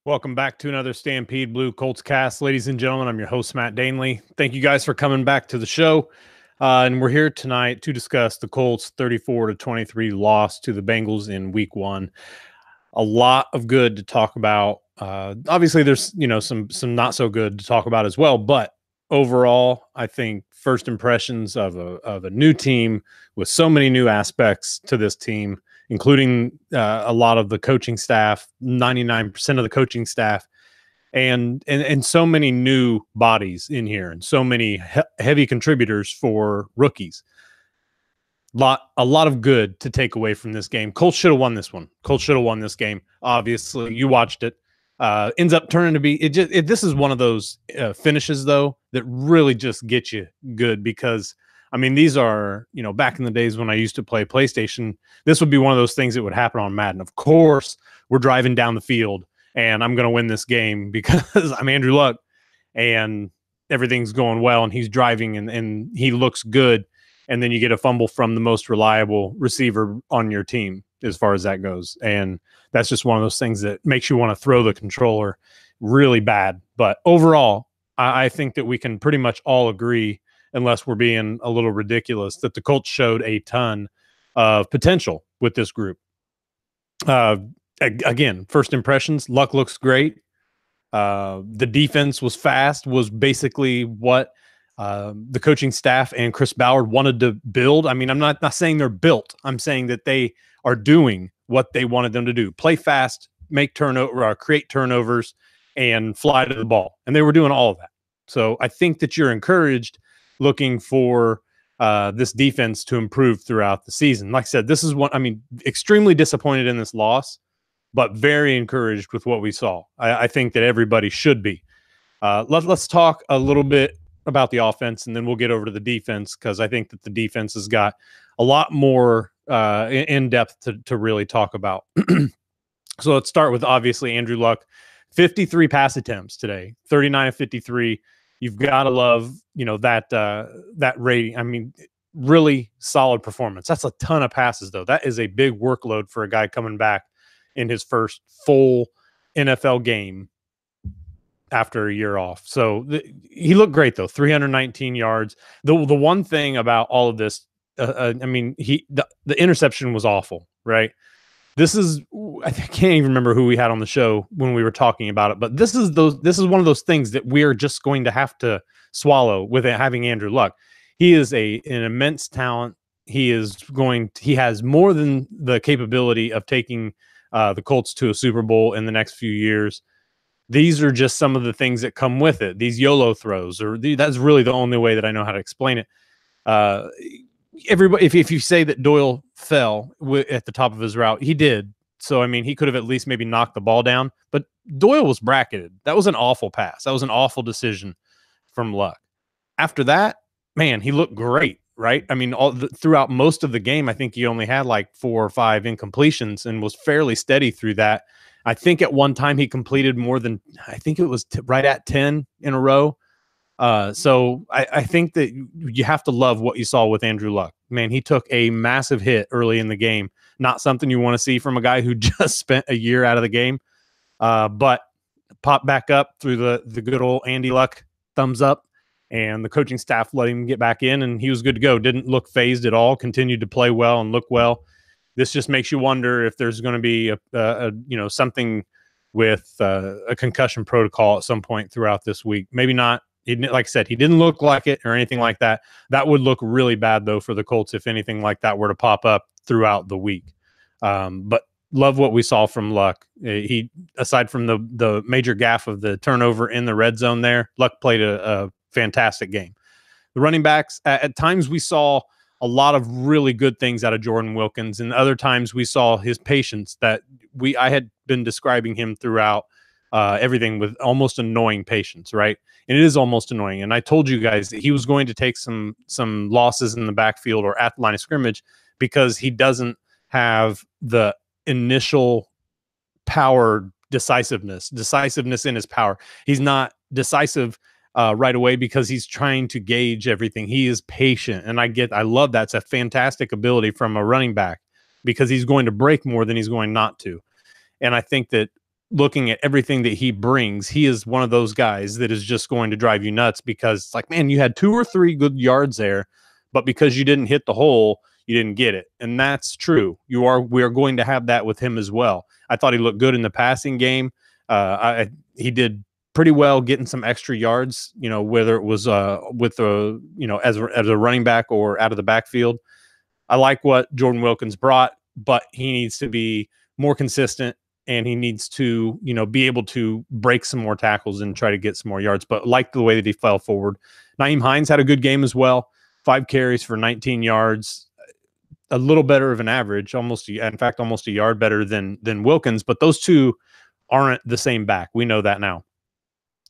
Welcome back to another Stampede Blue Colts cast. Ladies and gentlemen, I'm your host, Matt Danley. Thank you guys for coming back to the show. And we're here tonight to discuss the Colts 34-23 loss to the Bengals in week 1. A lot of good to talk about. Obviously, there's some not so good to talk about as well. But overall, I think first impressions of a new team with so many new aspects to this team, including a lot of the coaching staff, 99% of the coaching staff, and so many new bodies in here, and so many heavy contributors for rookies. A lot of good to take away from this game. Colts should have won this one. Colts should have won this game. Obviously, you watched it. Ends up turning to be this is one of those finishes though that really just get you good, because I mean, these are, back in the days when I used to play PlayStation, this would be one of those things that would happen on Madden. Of course, we're driving down the field and I'm going to win this game because I'm Andrew Luck and everything's going well and he's driving and he looks good. And then you get a fumble from the most reliable receiver on your team as far as that goes. And that's just one of those things that makes you want to throw the controller really bad. But overall, I think that we can pretty much all agree, unless we're being a little ridiculous, that the Colts showed a ton of potential with this group. Again, first impressions, Luck looks great. The defense was fast, was basically what the coaching staff and Chris Ballard wanted to build. I mean, I'm not saying they're built. I'm saying that they are doing what they wanted them to do. Play fast, create turnovers, and fly to the ball. And they were doing all of that. So I think that you're encouraged looking for this defense to improve throughout the season. Like I said, this is extremely disappointed in this loss, but very encouraged with what we saw. I think that everybody should be. Let's talk a little bit about the offense, and then we'll get over to the defense, because I think that the defense has got a lot more in depth to really talk about. So let's start with, obviously, Andrew Luck. 53 pass attempts today, 39 of 53. You've got to love, that rating. I mean, really solid performance. That's a ton of passes, though. That is a big workload for a guy coming back in his first full NFL game after a year off. So he looked great, though. 319 yards. The one thing about all of this, the interception was awful, right? I can't even remember who we had on the show when we were talking about it, but this is one of those things that we are just going to have to swallow with having Andrew Luck. He is an immense talent. He has more than the capability of taking the Colts to a Super Bowl in the next few years. These are just some of the things that come with it. These YOLO throws, that's really the only way that I know how to explain it. Everybody, if you say that Doyle fell at the top of his route, he did. So, I mean, he could have at least maybe knocked the ball down. But Doyle was bracketed. That was an awful pass. That was an awful decision from Luck. After that, man, he looked great, right? I mean, throughout most of the game, I think he only had like 4 or 5 incompletions and was fairly steady through that. I think at one time he completed more than, I think it was right at 10 in a row. So I think that you have to love what you saw with Andrew Luck. Man, he took a massive hit early in the game. Not something you want to see from a guy who just spent a year out of the game. But popped back up through the good old Andy Luck thumbs up, and the coaching staff let him get back in, and he was good to go. Didn't look phased at all. Continued to play well and look well. This just makes you wonder if there's going to be something with a concussion protocol at some point throughout this week. Maybe not. Like I said, he didn't look like it or anything like that. That would look really bad, though, for the Colts if anything like that were to pop up throughout the week. But love what we saw from Luck. He, aside from the major gaffe of the turnover in the red zone there, Luck played a fantastic game. The running backs, at times we saw a lot of really good things out of Jordan Wilkins, and other times we saw his patience that I had been describing him throughout everything with almost annoying patience, right? And it is almost annoying. And I told you guys that he was going to take some losses in the backfield or at the line of scrimmage because he doesn't have the initial power decisiveness in his power. He's not decisive right away because he's trying to gauge everything. He is patient. And I love that. It's a fantastic ability from a running back because he's going to break more than he's going not to. And I think that looking at everything that he brings, he is one of those guys that is just going to drive you nuts because it's like, man, you had 2 or 3 good yards there, but because you didn't hit the hole, you didn't get it. And that's true. We are going to have that with him as well. I thought he looked good in the passing game. He did pretty well getting some extra yards, whether it was with a, as a running back or out of the backfield. I like what Jordan Wilkins brought, but he needs to be more consistent and he needs to, be able to break some more tackles and try to get some more yards. But like the way that he fell forward. Nyheim Hines had a good game as well. 5 carries for 19 yards, a little better of an average, almost a yard better than Wilkins. But those two aren't the same back. We know that now.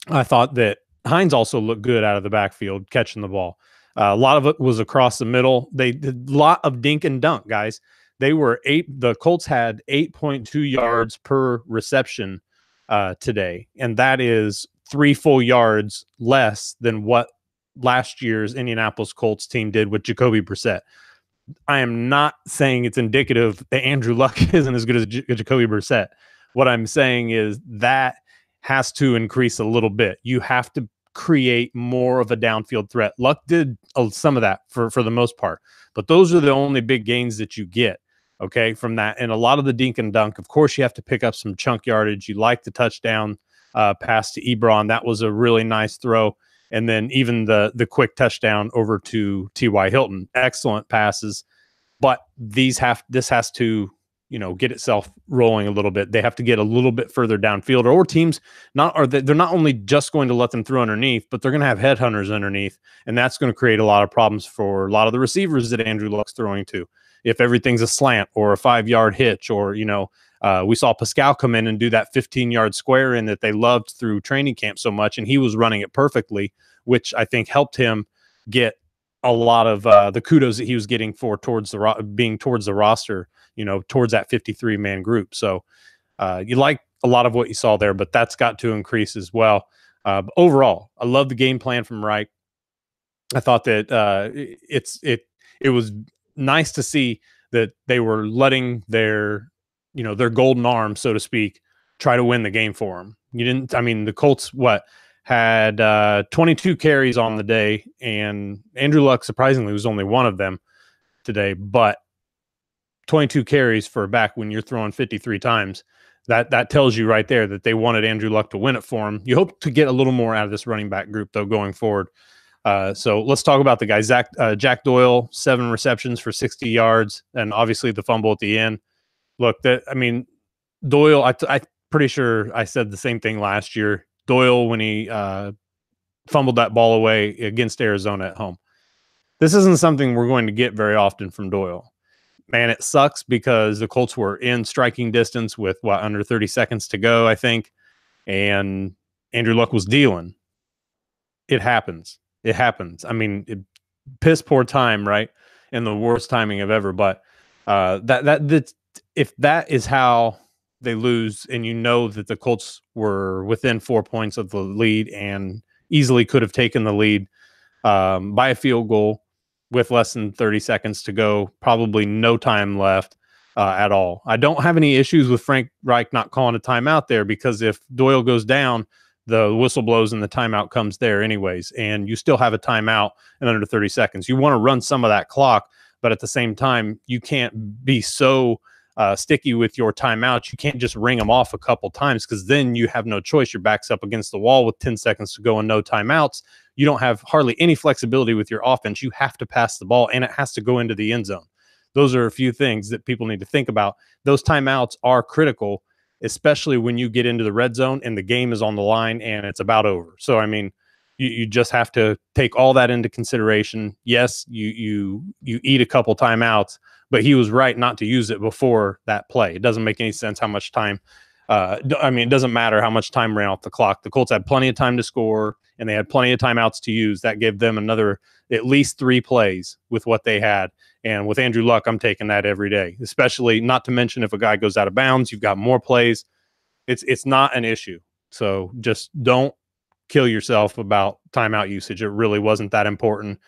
I thought that Hines also looked good out of the backfield catching the ball. A lot of it was across the middle. They did a lot of dink and dunk, guys. The Colts had 8.2 yards per reception today, and that is 3 full yards less than what last year's Indianapolis Colts team did with Jacoby Brissett. I am not saying it's indicative that Andrew Luck isn't as good as Jacoby Brissett. What I'm saying is that has to increase a little bit. You have to create more of a downfield threat. Luck did some of that for the most part, but those are the only big gains that you get, okay, from that. And a lot of the dink and dunk, of course, you have to pick up some chunk yardage. You like the touchdown pass to Ebron. That was a really nice throw. And then even the quick touchdown over to T.Y. Hilton. Excellent passes. But this has to, get itself rolling a little bit. They have to get a little bit further downfield, or teams they're not only just going to let them through underneath, but they're going to have headhunters underneath, and that's going to create a lot of problems for a lot of the receivers that Andrew Luck's throwing to. If everything's a slant or a 5-yard hitch, or we saw Pascal come in and do that 15-yard square in that they loved through training camp so much, and he was running it perfectly, which I think helped him get a lot of the kudos that he was getting for being towards the roster, towards that 53-man group. So you like a lot of what you saw there, but that's got to increase as well. Overall, I love the game plan from Reich. I thought that it was nice to see that they were letting their golden arm, so to speak, try to win the game for them. The Colts had 22 carries on the day, and Andrew Luck surprisingly was only one of them today, but 22 carries for a back when you're throwing 53 times, that tells you right there that they wanted Andrew Luck to win it for him. You hope to get a little more out of this running back group, though, going forward. So let's talk about the guys. Jack Doyle, 7 receptions for 60 yards, and obviously the fumble at the end. Look, Doyle, I'm pretty sure I said the same thing last year. Doyle, when he fumbled that ball away against Arizona at home. This isn't something we're going to get very often from Doyle. Man, it sucks because the Colts were in striking distance with, under 30 seconds to go, I think, and Andrew Luck was dealing. It happens. Piss poor time, right? And the worst timing of ever. But if that is how they lose, and that the Colts were within 4 points of the lead and easily could have taken the lead by a field goal with less than 30 seconds to go, probably no time left at all. I don't have any issues with Frank Reich not calling a timeout there, because if Doyle goes down, the whistle blows and the timeout comes there anyways, and you still have a timeout in under 30 seconds. You want to run some of that clock, but at the same time, you can't be so sticky with your timeouts. You can't just ring them off a couple times, because then you have no choice. Your back's up against the wall with 10 seconds to go and no timeouts. You don't have hardly any flexibility with your offense. You have to pass the ball, and it has to go into the end zone. Those are a few things that people need to think about. Those timeouts are critical, especially when you get into the red zone and the game is on the line and it's about over. So, you just have to take all that into consideration. Yes, you eat a couple timeouts, but he was right not to use it before that play. It doesn't make any sense how much time. It doesn't matter how much time ran off the clock. The Colts had plenty of time to score, and they had plenty of timeouts to use. That gave them another at least 3 plays with what they had. And with Andrew Luck, I'm taking that every day, especially not to mention if a guy goes out of bounds, you've got more plays. It's not an issue. So just don't kill yourself about timeout usage. It really wasn't that important.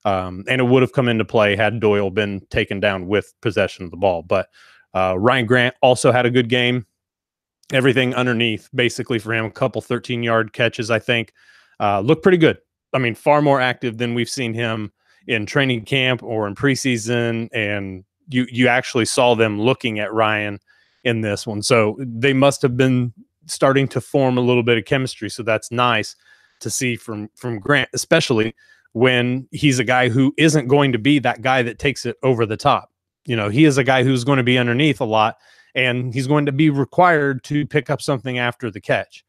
And it would have come into play had Doyle been taken down with possession of the ball. But Ryan Grant also had a good game. everything underneath basically for him. A couple 13-yard catches, I think, look pretty good. I mean, far more active than we've seen him in training camp or in preseason. And you actually saw them looking at Ryan in this one. So they must have been starting to form a little bit of chemistry. So that's nice to see from Grant, especially when he's a guy who isn't going to be that guy that takes it over the top. You know, he is a guy who's going to be underneath a lot, and he's going to be required to pick up something after the catch.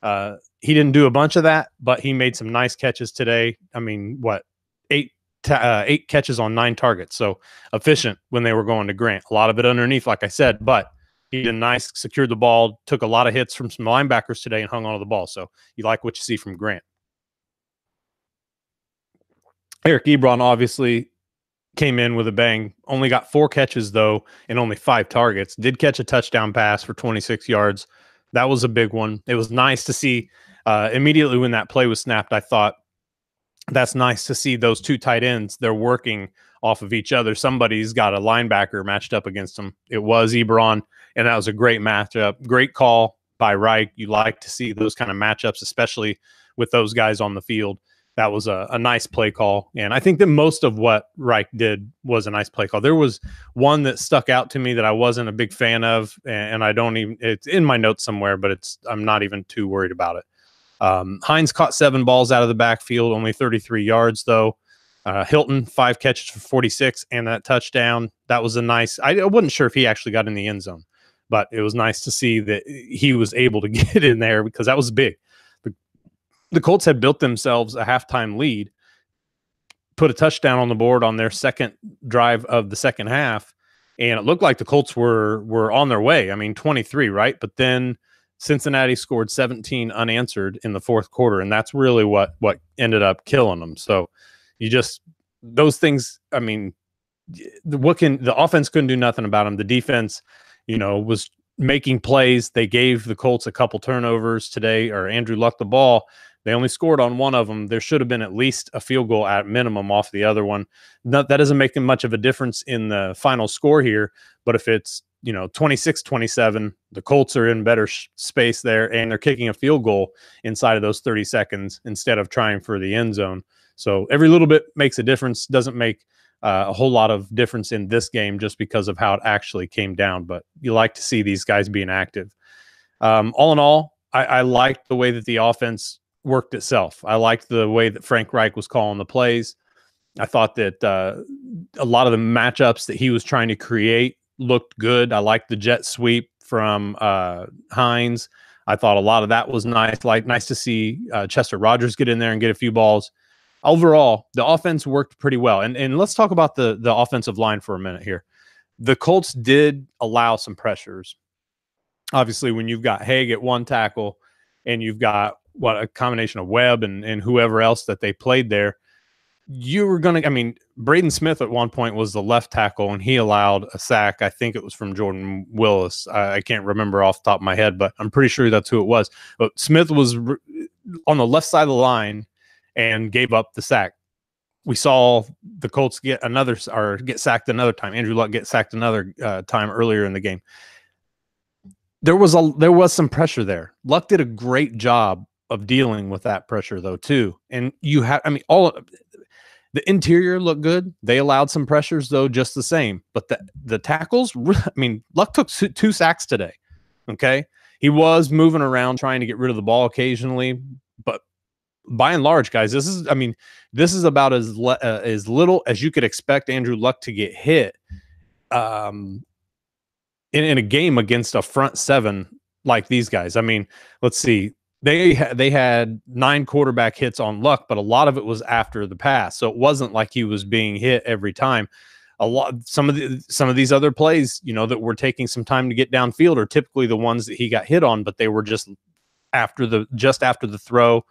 He didn't do a bunch of that, but he made some nice catches today. I mean, what, eight catches on 9 targets. So efficient when they were going to Grant. A lot of it underneath, like I said, but he did nice, secured the ball, took a lot of hits from some linebackers today and hung on to the ball. So you like what you see from Grant. Eric Ebron obviously came in with a bang. Only got 4 catches, though, and only 5 targets. Did catch a touchdown pass for 26 yards. That was a big one. It was nice to see immediately when that play was snapped. I thought, that's nice to see those 2 tight ends. They're working off of each other. Somebody's got a linebacker matched up against them. It was Ebron, and that was a great matchup. Great call by Reich. You like to see those kind of matchups, especially with those guys on the field. That was a nice play call. And I think that most of what Reich did was a nice play call. There was one that stuck out to me that I wasn't a big fan of, and I don't even, it's in my notes somewhere, but I'm not even too worried about it. Hines caught 7 balls out of the backfield, only 33 yards, though. Hilton, 5 catches for 46 and that touchdown. That was a nice, I wasn't sure if he actually got in the end zone, but it was nice to see that he was able to get in there because that was big. The Colts had built themselves a halftime lead, put a touchdown on the board on their second drive of the second half, and it looked like the Colts were on their way. I mean, 23, right? But then Cincinnati scored 17 unanswered in the fourth quarter, and that's really what ended up killing them. So you just, those things, I mean, the offense couldn't do nothing about them. The defense, was making plays. They gave the Colts a couple turnovers today, or Andrew Luck the ball. They only scored on one of them. There should have been at least a field goal at minimum off the other one. That doesn't make much of a difference in the final score here, but if it's 26-27, the Colts are in better space there, and they're kicking a field goal inside of those 30 seconds instead of trying for the end zone. So every little bit makes a difference. Doesn't make a whole lot of difference in this game just because of how it actually came down, but you like to see these guys being active. All in all, I liked the way that the offense worked itself. I liked the way that Frank Reich was calling the plays. I thought that a lot of the matchups that he was trying to create looked good. I liked the jet sweep from Hines. I thought a lot of that was nice. Nice to see Chester Rogers get in there and get a few balls. Overall, the offense worked pretty well. And let's talk about the offensive line for a minute here. The Colts did allow some pressures. Obviously, when you've got Haig at 1 tackle and you've got a combination of Webb and whoever else that they played there, you were going to, I mean, Braden Smith at one point was the left tackle, and he allowed a sack. I think it was from Jordan Willis. I can't remember off the top of my head, but I'm pretty sure that's who it was. But Smith was on the left side of the line and gave up the sack. We saw the Colts get sacked another time. Andrew Luck get sacked another time earlier in the game. There was some pressure there. Luck did a great job of dealing with that pressure, though, too. And the interior looked good. They allowed some pressures, though, just the same. But the tackles, I mean, Luck took 2 sacks today. Okay, he was moving around trying to get rid of the ball occasionally, but by and large, guys, this is about as little as you could expect Andrew Luck to get hit in a game against a front 7 like these guys. I mean, let's see. They had 9 quarterback hits on Luck, but a lot of it was after the pass. So it wasn't like he was being hit every time. Some of these other plays, that were taking some time to get downfield are typically the ones that he got hit on, but they were just after the throw.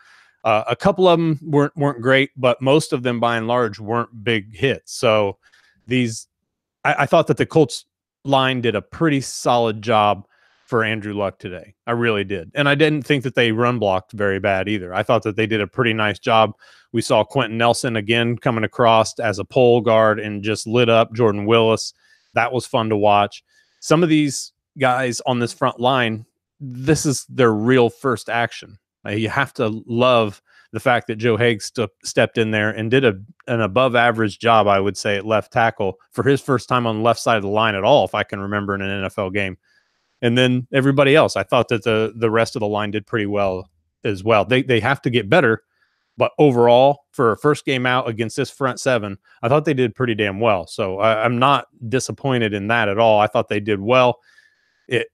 A couple of them weren't great, but most of them by and large weren't big hits. So I thought that the Colts line did a pretty solid job for Andrew Luck today. I really did. And I didn't think that they run blocked very bad either. I thought that they did a pretty nice job. We saw Quentin Nelson again coming across as a pole guard and just lit up Jordan Willis. That was fun to watch. Some of these guys on this front line, this is their real first action. You have to love the fact that Joe Haig stepped in there and did an above average job, I would say, at left tackle for his first time on the left side of the line at all, if I can remember, in an NFL game. And then everybody else, I thought that the rest of the line did pretty well as well. They have to get better, but overall, for a first game out against this front seven, I thought they did pretty damn well. So I'm not disappointed in that at all. I thought they did well. It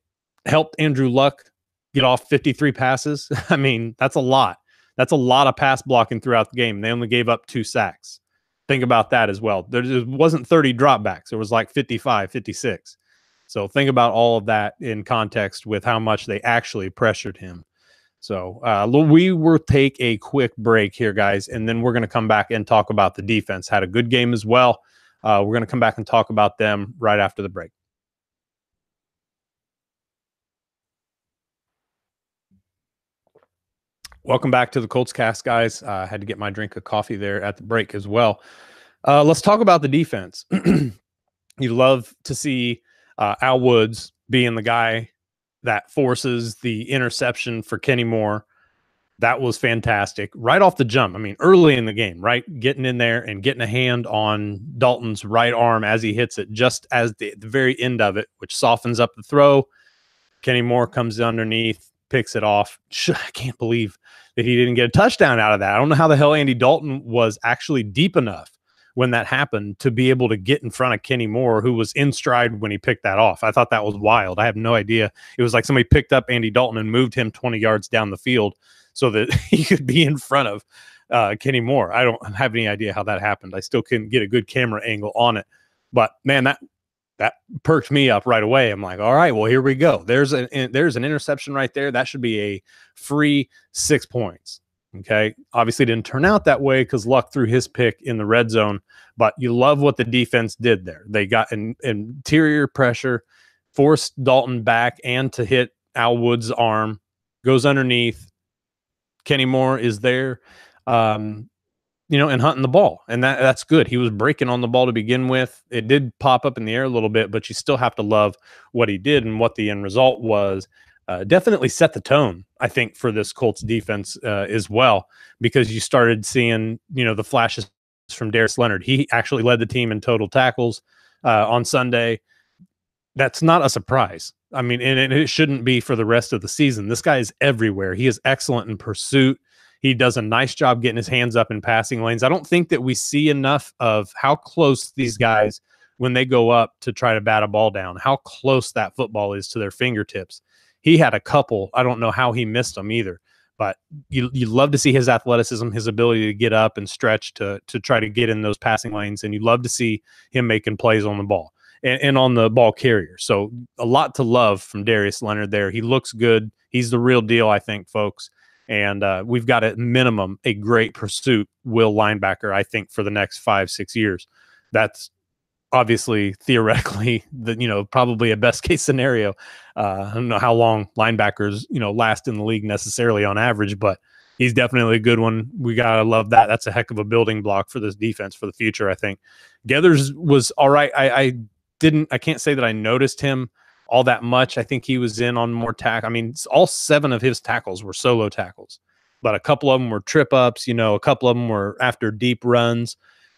helped Andrew Luck get off 53 passes. I mean, that's a lot. That's a lot of pass blocking throughout the game. They only gave up 2 sacks. Think about that as well. There wasn't 30 dropbacks. It was like 55, 56. So think about all of that in context with how much they actually pressured him. So we will take a quick break here, guys, and then we're going to come back and talk about the defense. Had a good game as well. We're going to come back and talk about them right after the break. Welcome back to the Colts Cast, guys. I had to get my drink of coffee there at the break as well. Let's talk about the defense. You love to see Al Woods being the guy that forces the interception for Kenny Moore. That was fantastic. Right off the jump. I mean, early in the game, right? Getting in there and getting a hand on Dalton's right arm as he hits it, just as the very end of it, which softens up the throw. Kenny Moore comes underneath, picks it off. I can't believe that he didn't get a touchdown out of that. I don't know how the hell Andy Dalton was actually deep enough when that happened to be able to get in front of Kenny Moore, who was in stride when he picked that off. I thought that was wild. I have no idea. It was like somebody picked up Andy Dalton and moved him 20 yards down the field so that he could be in front of Kenny Moore. I don't have any idea how that happened. I still couldn't get a good camera angle on it. But, man, that perked me up right away. I'm like, all right, well, here we go. There's an interception right there. That should be a free 6 points. Okay. Obviously didn't turn out that way because Luck threw his pick in the red zone, but you love what the defense did there. They got an interior pressure, forced Dalton back and to hit Al Woods' arm, goes underneath. Kenny Moore is there, and hunting the ball. And that's good. He was breaking on the ball to begin with. It did pop up in the air a little bit, but you still have to love what he did and what the end result was. Definitely set the tone, I think, for this Colts defense as well, because you started seeing, the flashes from Darius Leonard. He actually led the team in total tackles on Sunday. That's not a surprise. I mean, and it shouldn't be for the rest of the season. This guy is everywhere. He is excellent in pursuit. He does a nice job getting his hands up in passing lanes. I don't think that we see enough of how close these guys, when they go up to try to bat a ball down, how close that football is to their fingertips. He had a couple. I don't know how he missed them either, but you love to see his athleticism, his ability to get up and stretch to try to get in those passing lanes, and you love to see him making plays on the ball and on the ball carrier. So a lot to love from Darius Leonard there. He looks good. He's the real deal, I think, folks. And we've got at minimum a great pursuit will linebacker, I think, for the next 5-6 years. That's obviously theoretically probably a best case scenario. I don't know how long linebackers, last in the league necessarily on average, but he's definitely a good one. We got to love that. That's a heck of a building block for this defense for the future, I think. Geathers was all right. I can't say that I noticed him all that much. I think he was in on more tackle. I mean, all 7 of his tackles were solo tackles, but a couple of them were trip ups, a couple of them were after deep runs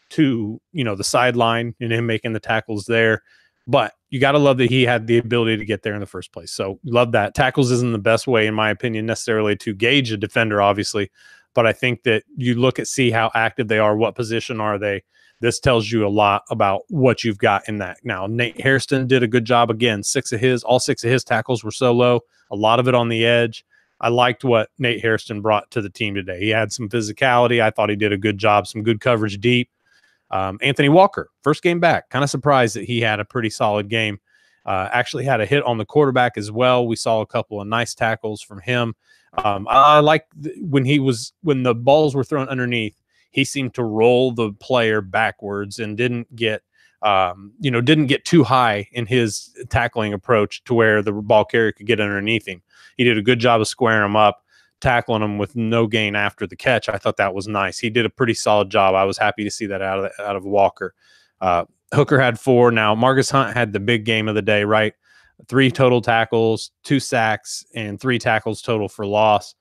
to, the sideline and him making the tackles there. But you got to love that he had the ability to get there in the first place. So love that. Tackles isn't the best way, in my opinion, necessarily to gauge a defender, obviously. But I think that you look at, see how active they are, what position are they. This tells you a lot about what you've got in that. Now, Nate Hairston did a good job again. All 6 of his tackles were solo, a lot of it on the edge. I liked what Nate Hairston brought to the team today. He had some physicality. I thought he did a good job, some good coverage deep. Anthony Walker, first game back, kind of surprised that he had a pretty solid game. Actually had a hit on the quarterback as well. We saw a couple of nice tackles from him. I like when the balls were thrown underneath, he seemed to roll the player backwards and didn't get too high in his tackling approach to where the ball carrier could get underneath him. He did a good job of squaring him up, tackling him with no gain after the catch. I thought that was nice. He did a pretty solid job. I was happy to see that out of Walker. Hooker had 4. Now, Marcus Hunt had the big game of the day, right? 3 total tackles, 2 sacks, and 3 tackles total for loss.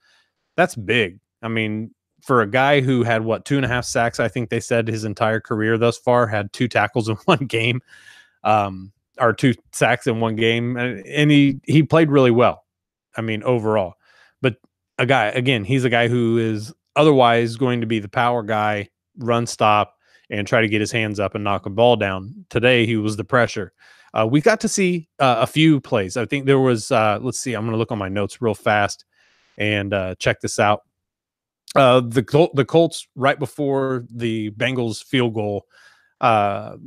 That's big. I mean, for a guy who had 2.5 sacks, I think they said his entire career thus far, had 2 tackles in one game, or 2 sacks in one game, and he played really well. I mean, overall. But he's a guy who is otherwise going to be the power guy, run stop, and try to get his hands up and knock a ball down. Today, he was the pressure. We got to see a few plays. I think there was, let's see, I'm going to look on my notes real fast and check this out. The Colts, right before the Bengals field goal,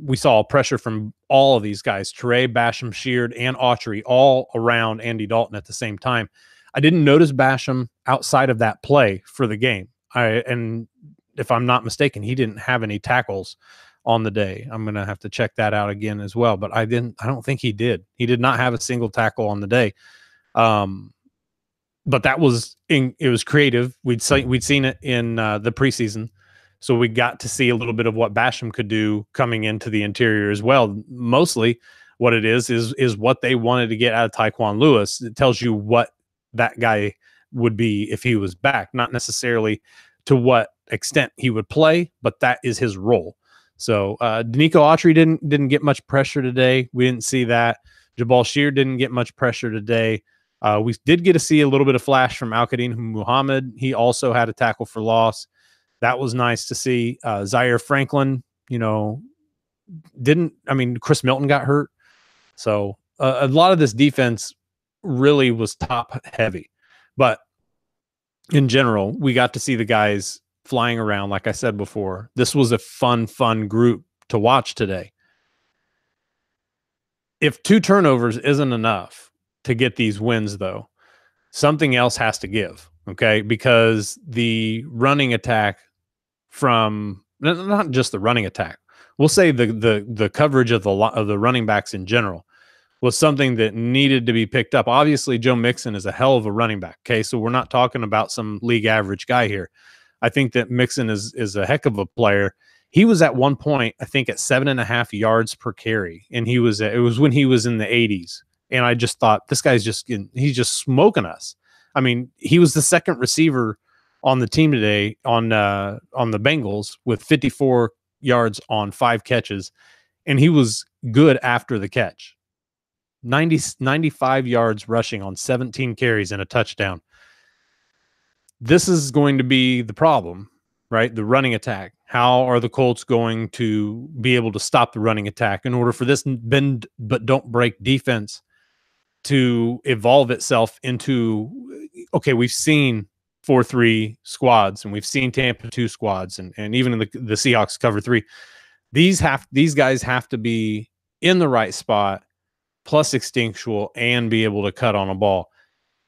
we saw pressure from all of these guys, Teray, Basham, Sheard, and Autry, all around Andy Dalton at the same time. I didn't notice Basham outside of that play for the game. And if I'm not mistaken, he didn't have any tackles on the day. I'm going to have to check that out again as well, but I don't think he did. He did not have a single tackle on the day. But it was creative. We'd seen it in the preseason. So we got to see a little bit of what Basham could do coming into the interior as well. Mostly what it is what they wanted to get out of Tyquan Lewis. It tells you what that guy would be if he was back, not necessarily to what extent he would play, but that is his role. So Danico Autry didn't get much pressure today. We didn't see that. Jabal Sheard didn't get much pressure today. We did get to see a little bit of flash from Al-Qadim Muhammad. He also had a tackle for loss. That was nice to see. Zaire Franklin, Chris Milton got hurt. So a lot of this defense really was top heavy. But in general, we got to see the guys flying around. Like I said before, this was a fun group to watch today. If 2 turnovers isn't enough to get these wins, though, something else has to give, okay? Because the running attack from not just the running attack, we'll say the coverage of the running backs in general was something that needed to be picked up. Obviously, Joe Mixon is a hell of a running back, okay? So we're not talking about some league average guy here. I think that Mixon is a heck of a player. He was at one point, I think, at 7.5 yards per carry, and it was when he was in the 80s. And I just thought, this guy's he's just smoking us. I mean, he was the second receiver on the team today on the Bengals with 54 yards on 5 catches, and he was good after the catch. 95 yards rushing on 17 carries and a touchdown. This is going to be the problem, right? The running attack. How are the Colts going to be able to stop the running attack in order for this bend but don't break defense to evolve itself into, okay, we've seen 4-3 squads and we've seen Tampa 2 squads and even in the Seahawks cover 3. These guys have to be in the right spot, plus instinctual, and be able to cut on a ball.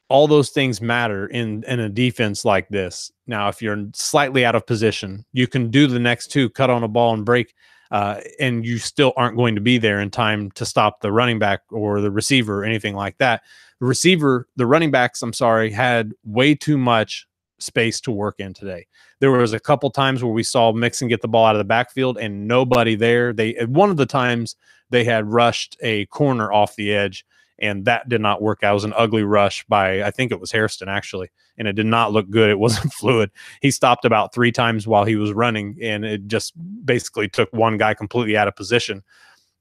All those things matter in a defense like this. Now, if you're slightly out of position, you can do the next 2, cut on a ball and break, and you still aren't going to be there in time to stop the running back or the receiver or anything like that. The running backs, had way too much space to work in today. There was a couple times where we saw Mixon get the ball out of the backfield and nobody there. One of the times they had rushed a corner off the edge, and that did not work out. It was an ugly rush by, I think it was Hairston, actually, and it did not look good. It wasn't fluid. He stopped about 3 times while he was running, and it just basically took one guy completely out of position.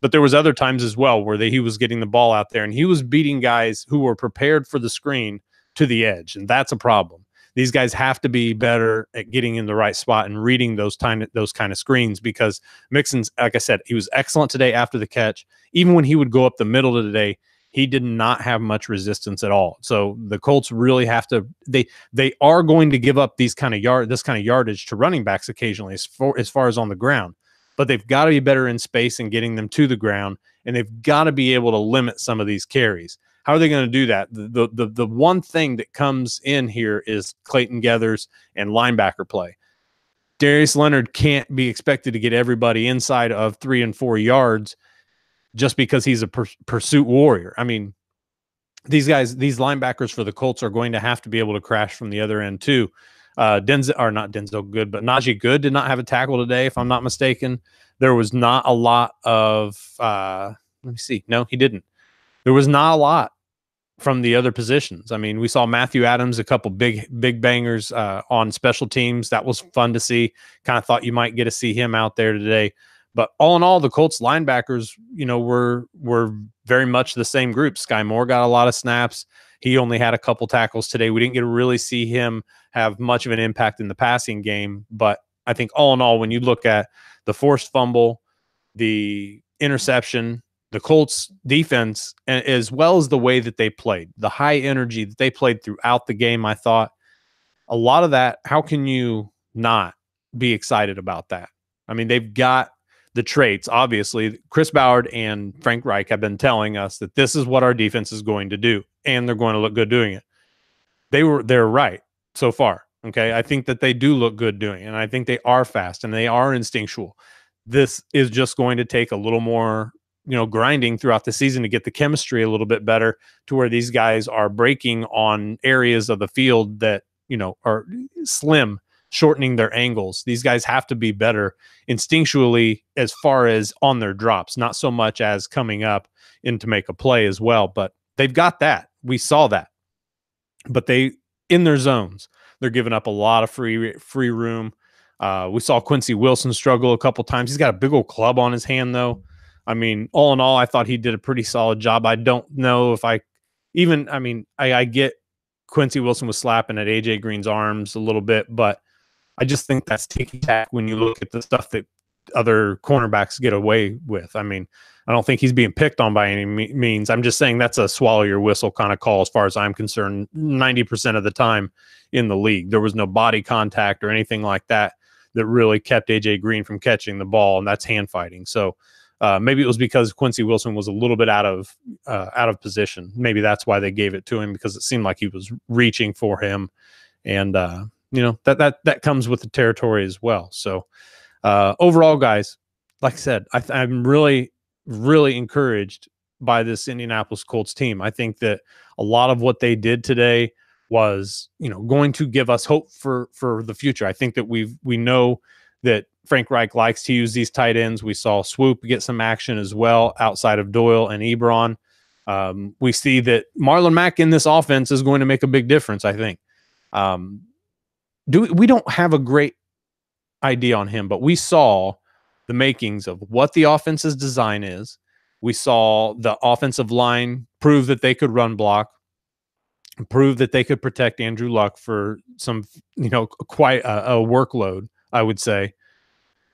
But there was other times as well where he was getting the ball out there, and he was beating guys who were prepared for the screen to the edge, and that's a problem. These guys have to be better at getting in the right spot and reading those kind of screens, because Mixon's, like I said, he was excellent today after the catch. Even when he would go up the middle of the day, he did not have much resistance at all. So the Colts really have to, they are going to give up this kind of yardage to running backs occasionally as far as on the ground, but they've got to be better in space and getting them to the ground, and they've got to be able to limit some of these carries. How are they going to do that? The one thing that comes in here is Clayton Geathers and linebacker play. Darius Leonard can't be expected to get everybody inside of 3 and 4 yards just because he's a pursuit warrior. I mean, these linebackers for the Colts are going to have to be able to crash from the other end too. Not Denzel Good, but Najee Good did not have a tackle today, if I'm not mistaken. There was not a lot of let me see. No, he didn't. there was not a lot from the other positions. I mean, we saw Matthew Adams, a couple big bangers on special teams. That was fun to see. Kind of thought you might get to see him out there today. But all in all, the Colts linebackers, were very much the same group. Sky Moore got a lot of snaps. He only had a couple tackles today. We didn't get to really see him have much of an impact in the passing game. But I think all in all, when you look at the forced fumble, the interception, the Colts defense, as well as the way that they played, the high energy that they played throughout the game, I thought a lot of that, how can you not be excited about that? I mean, they've got the traits. Obviously, Chris Ballard and Frank Reich have been telling us that this is what our defense is going to do, and they're going to look good doing it. They're right so far. Okay. I think that they do look good doing it, and I think they are fast and they are instinctual. This is just going to take a little more, grinding throughout the season to get the chemistry a little bit better, to where these guys are breaking on areas of the field that, are slim, shortening their angles. These guys have to be better instinctually as far as on their drops, not so much as coming up in to make a play as well. But they've got that. We saw that. But in their zones, they're giving up a lot of free room. We saw Quincy Wilson struggle a couple times. He's got a big old club on his hand, though. I mean, all in all, I thought he did a pretty solid job. I don't know if I get Quincy Wilson was slapping at AJ Green's arms a little bit, but I just think that's ticky-tack when you look at the stuff that other cornerbacks get away with. I mean, I don't think he's being picked on by any means. I'm just saying that's a swallow your whistle kind of call as far as I'm concerned 90% of the time in the league. There was no body contact or anything like that really kept AJ Green from catching the ball, and that's hand fighting. So maybe it was because Quincy Wilson was a little bit out of position. Maybe that's why they gave it to him, because it seemed like he was reaching for him, and that comes with the territory as well. So overall, guys, like I said, I'm really, really encouraged by this Indianapolis Colts team. I think that a lot of what they did today was, going to give us hope for the future. I think that we know that Frank Reich likes to use these tight ends. We saw Swoop get some action as well outside of Doyle and Ebron. We see that Marlon Mack in this offense is going to make a big difference, I think. We don't have a great idea on him, but we saw the makings of what the offense's design is. We saw the offensive line prove that they could run block, prove that they could protect Andrew Luck for some, quite a workload, I would say.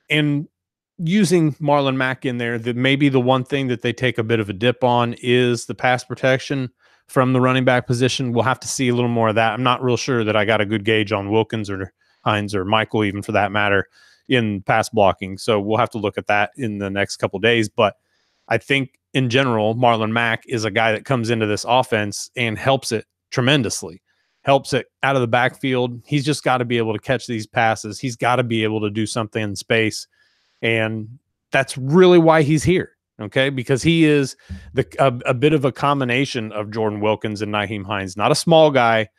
And using Marlon Mack in there, that maybe the one thing that they take a bit of a dip on is the pass protection from the running back position. We'll have to see a little more of that. I'm not real sure that I got a good gauge on Wilkins or Hines or Michael, even for that matter, in pass blocking. So we'll have to look at that in the next couple of days. But I think in general, Marlon Mack is a guy that comes into this offense and helps it tremendously, helps it out of the backfield. He's just got to be able to catch these passes. He's got to be able to do something in space. And that's really why he's here. Okay. Because he is a bit of a combination of Jordan Wilkins and Nyheim Hines. Not a small guy,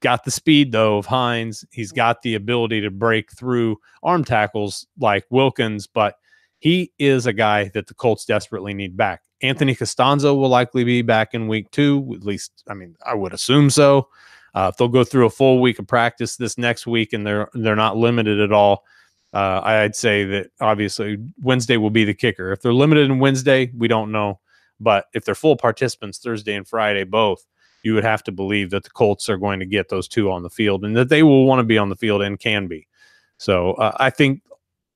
got the speed though of Hines. He's got the ability to break through arm tackles like Wilkins, but he is a guy that the Colts desperately need back. Anthony Costanzo will likely be back in week 2, at least. I mean, I would assume so. If they'll go through a full week of practice this next week and they're not limited at all, I'd say that obviously Wednesday will be the kicker. If they're limited in Wednesday, we don't know. But if they're full participants Thursday and Friday, both, you would have to believe that the Colts are going to get those two on the field and that they will want to be on the field and can be. So I think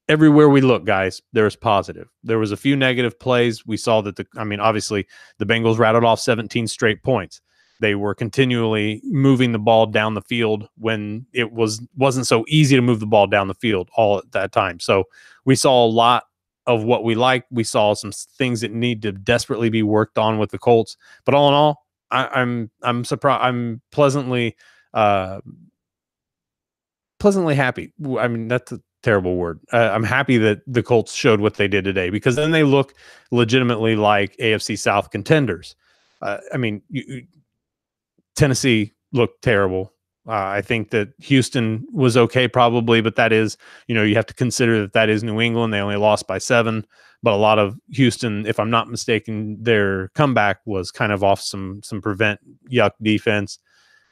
everywhere we look, guys, there's positive. There was a few negative plays. We saw that obviously the Bengals rattled off 17 straight points. They were continually moving the ball down the field when it wasn't so easy to move the ball down the field all at that time. So we saw a lot of what we like. We saw some things that need to desperately be worked on with the Colts. But all in all, I'm surprised. I'm pleasantly happy. I mean, that's a terrible word. I'm happy that the Colts showed what they did today, because then they look legitimately like AFC South contenders. Tennessee looked terrible. I think that Houston was okay probably, but that is, you have to consider that is New England. They only lost by 7. but a lot of Houston, if I'm not mistaken, their comeback was kind of off some prevent yuck defense.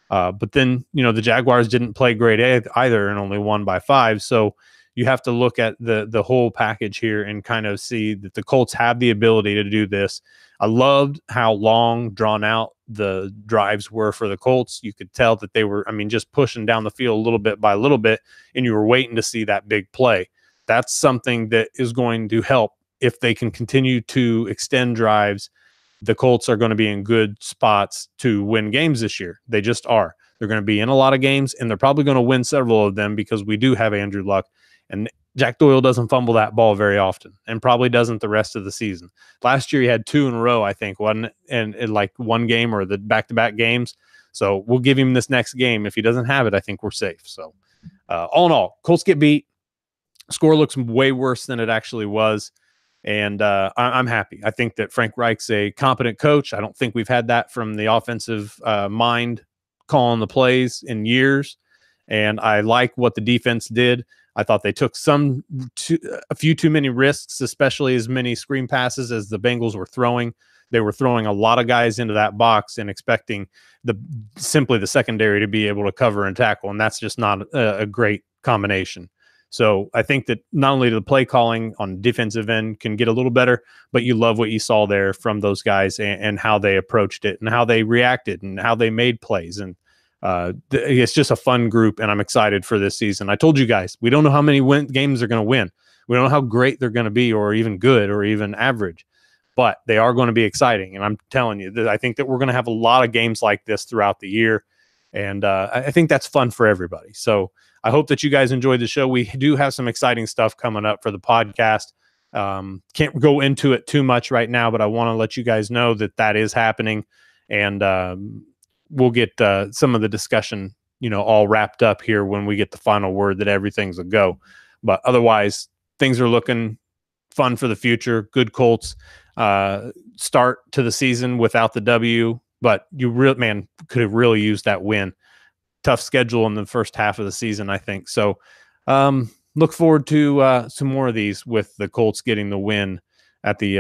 But then, the Jaguars didn't play great either and only won by 5. So you have to look at the whole package here and kind of see that the Colts have the ability to do this. I loved how long drawn out the drives were for the Colts. You could tell that they were, just pushing down the field a little bit by a little bit, and you were waiting to see that big play. That's something that is going to help if they can continue to extend drives. The Colts are going to be in good spots to win games this year. They just are. They're going to be in a lot of games, and they're probably going to win several of them because we do have Andrew Luck, and Jack Doyle doesn't fumble that ball very often and probably doesn't the rest of the season. Last year, he had 2 in a row, I think, wasn't it? And in like one game or the back-to-back games. So we'll give him this next game. If he doesn't have it, I think we're safe. So all in all, Colts get beat. Score looks way worse than it actually was. And I'm happy. I think that Frank Reich's a competent coach. I don't think we've had that from the offensive mind calling the plays in years. And I like what the defense did. I thought they took a few too many risks, especially as many screen passes as the Bengals were throwing. They were throwing a lot of guys into that box and expecting simply the secondary to be able to cover and tackle. And that's just not a great combination. So I think that not only the play calling on defensive end can get a little better, but you love what you saw there from those guys and how they approached it and how they reacted and how they made plays. And it's just a fun group, and I'm excited for this season. I told you guys, we don't know how many games they're going to win. We don't know how great they're going to be or even good or even average, but they are going to be exciting. And I'm telling you that I think that we're going to have a lot of games like this throughout the year. And I think that's fun for everybody. So I hope that you guys enjoyed the show. We do have some exciting stuff coming up for the podcast. Can't go into it too much right now, but I want to let you guys know that is happening. And we'll get some of the discussion, all wrapped up here when we get the final word that everything's a go. But otherwise, things are looking fun for the future. Good Colts start to the season without the W, but you could have really used that win. Tough schedule in the first half of the season, I think. So look forward to some more of these with the Colts getting the win at the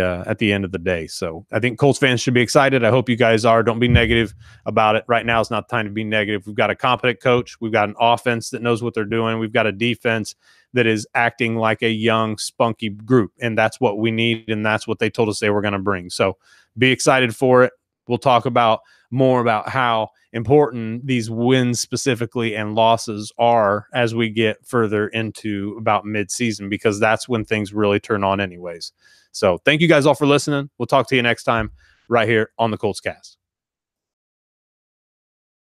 end of the day. So I think Colts fans should be excited. I hope you guys are. Don't be negative about it. Right now is not the time to be negative. We've got a competent coach. We've got an offense that knows what they're doing. We've got a defense that is acting like a young, spunky group, and that's what we need, and that's what they told us they were going to bring. So be excited for it. We'll talk more about how important these wins specifically and losses are as we get further into about mid-season, because that's when things really turn on anyways. So thank you guys all for listening. We'll talk to you next time right here on the Colts Cast.